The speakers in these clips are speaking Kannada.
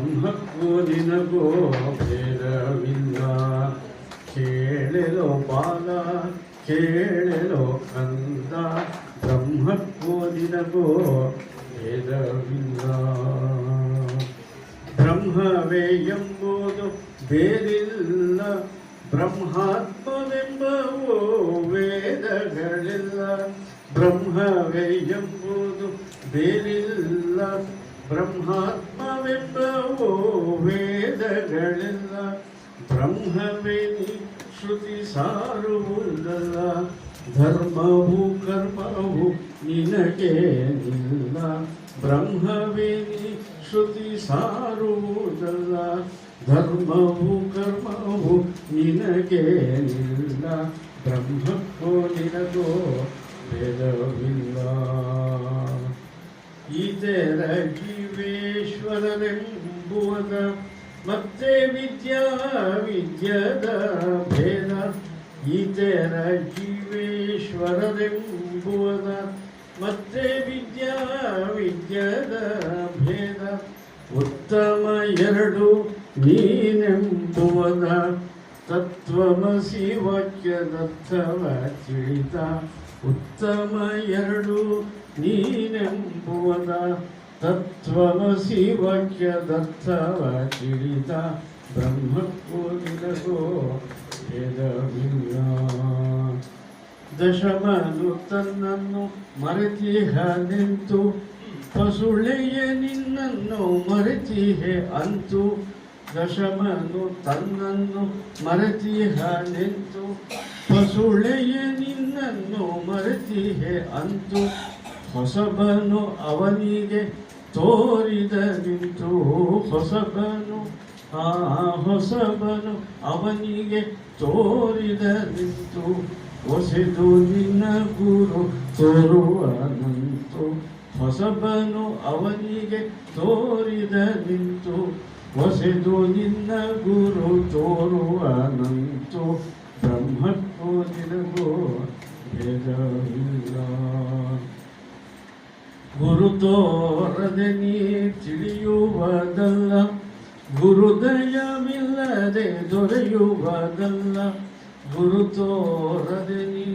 ಬ್ರಹ್ಮಕ್ಕೂ ನಿನಗೂ ಭೇದವಿಲ್ಲ. ಕೇಳೆಲೋ ಬಾಲ ಕೇಳೆಲೋ ಕಂದ, ಬ್ರಹ್ಮಕ್ಕೂ ನಿನಗೂ ಭೇದವಿಲ್ಲ. ಬ್ರಹ್ಮವೇ ಎಂಬುದು ಬೇರಿಲ್ಲ, ಬ್ರಹ್ಮಾತ್ಮವೆಂಬವು ವೇದಗಳಿಲ್ಲ. ಬ್ರಹ್ಮವೇ ಎಂಬುದು ಬೇರಿಲ್ಲ, ಬ್ರಹ್ಮಾತ್ಮವೆಂಬವು ವೇದಗಳಿಲ್ಲ. ಬ್ರಹ್ಮವೇ ಶ್ರುತಿ ಸಾರುವುದಲ್ಲ, ಧರ್ಮವು ಕರ್ಮವು ನಿನಗೇನಿಲ್ಲ. ಬ್ರಹ್ಮವೇ ಶ್ರುತಿ ಸಾರುವುದಲ್ಲ, ಧರ್ಮವು ಕರ್ಮವು ನಿನಗೇನಿಲ್ಲ. ಬ್ರಹ್ಮಕ್ಕೂ ನಿನಗೋ ಭೇದವಿಲ್ಲ. ಇತರ ಜೀವೇಶ್ವರರೆಂಬುವದ ಮತ್ತೆ ವಿದ್ಯದ ಭೇದ. ಇತರ ಜೀವೇಶ್ವರರೆಂಬುವದ ಮತ್ತೆ ವಿದ್ಯದ ಭೇದ. ಉತ್ತಮ ಎರಡು ನೀನೆಂಬುವದ ತತ್ವಮಸಿ ವಾಕ್ಯದರ್ಥವ ತಿಳಿತ. ಉತ್ತಮ ಎರಡು ನೀನೆಂಬುವದ ತತ್ವಮಸಿ ವಾಕ್ಯದರ್ಥವ ತಿಳಿತ. ಬ್ರಹ್ಮಕ್ಕೂ ನಿನಗೋ ಭೇದವಿಲ್ಲ. ದಶಮನು ತನ್ನನ್ನು ಮರೆತಿಹ ನಿಂತು, ಪಸುಳೆಯ ನಿನ್ನನ್ನು ಮರೆತಿಹೆ ಅಂತು. ದಶಮನು ತನ್ನನ್ನು ಮರೆತಿಹ ನಿಂತು, ಪಸುಳೆಯ ನಿನ್ನನ್ನು ಮರೆತಿಹೆ ಅಂತು. ಹೊಸಬನು ಅವನಿಗೆ ತೋರಿದ ನಿಂತು, ಹೊಸಬನು ಅವನಿಗೆ ತೋರಿದ ನಿಂತು. ಹೊಸೆದು ನಿನ್ನ ಗುರು ತೋರುವನಂತು. ಹೊಸಬನು ಅವನಿಗೆ ತೋರಿದ ನಿಂತು, ಹೊಸೆದು ನಿನ್ನ ಗುರು ತೋರುವನಂತು. ಬ್ರಹ್ಮಕ್ಕೂ ನಿನಗೂ ಭೇದವಿಲ್ಲ. ಗುರು ತೋರದೆ ನೀ ತಿಳಿಯುವುದಲ್ಲ, ಗುರುದಯವಿಲ್ಲದೆ ದೊರೆಯುವುದಲ್ಲ. ಗುರು ತೋರದೆ ನೀ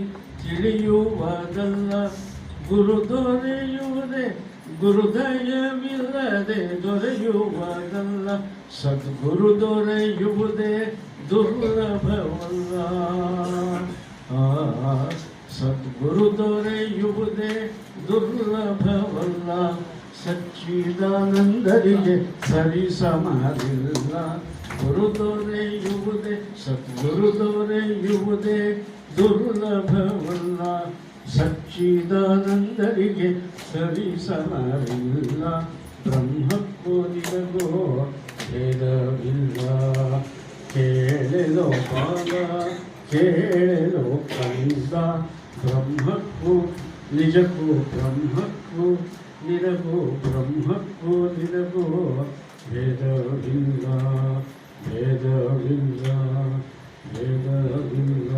ತಿಳಿಯುವುದಲ್ಲ, ಗುರುದಯವಿಲ್ಲದೆ ದೊರೆಯುವುದಲ್ಲ. ಸದ್ಗುರು ದೊರೆಯುವುದೇ ದುರ್ಲಭವಲ್ಲ. ಸದ್ಗುರು ದೊರೆಯುವುದೇ ದುರ್ಲಭವಲ್ಲ. ಸಚ್ಚಿದಾನಂದರಿಗೆ ಸರಿಸಮರಿಲ್ಲ. ಗುರು ದೊರೆಯುವುದೇ ಸದ್ಗುರು ದೊರೆಯುವುದೇ ದುರ್ಲಭವಲ್ಲ. ಸಚ್ಚಿದಾನಂದರಿಗೆ ಸರಿಸಮರಿಲ್ಲ. ಬ್ರಹ್ಮಕ್ಕೂ ನಿನಗೋ ಭೇದವಿಲ್ಲ. ಕೇಳೆಲೋ ಬಾಲ ಕೇಳೆಲೋ ಕಂದ, ಬ್ರಹ್ಮಕ್ಕೂ ನಿಜಕ್ಕೂ ಬ್ರಹ್ಮಕ್ಕೂ ನಿನಗೋ ಬ್ರಹ್ಮಕ್ಕೂ ನಿನಗೋ ಭೇದವಿಲ್ಲ. ಭೇದವಿಲ್ಲ. ಭೇದವಿಲ್ಲ.